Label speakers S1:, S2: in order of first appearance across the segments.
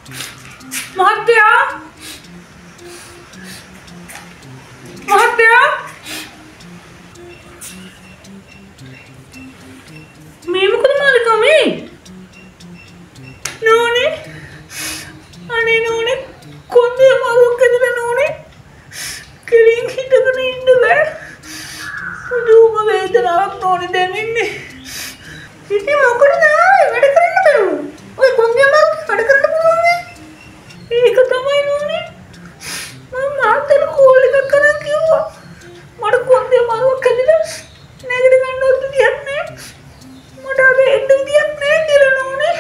S1: මහත්තයා මහත්තයා මේ මොකද මාලිකා මේ නෝනේ අනේ නෝනේ කොන්දේ මාරුවක් ඇදලා නෝනේ කෙලින් හිටගෙන ඉන්න බෑ දුම වේදනාවක් නෝනේ දැන් ඉන්නේ ඉතින් මොකටද වැඩ කරන්න බෑ ඔය කොන්දේ මාරුවක් වැඩ කරන්න පුළුවන් ඒක තමයි නෝනේ මම මාතර කෝල් එකක් කරන් කිව්වා මට කොන්දේ මාරුවක් ඇදලා නැගිට ගන්නවත් විදියක් නෑ මට අද එන්න විදියක් නෑ කියලා නෝනේ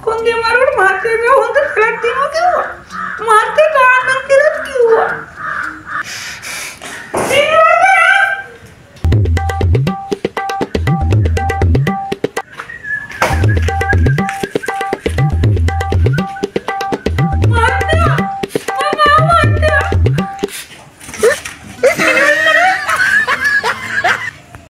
S1: කොන්දේ මාරුවට මහත්තයා හොඳ කලක් තියෙනවා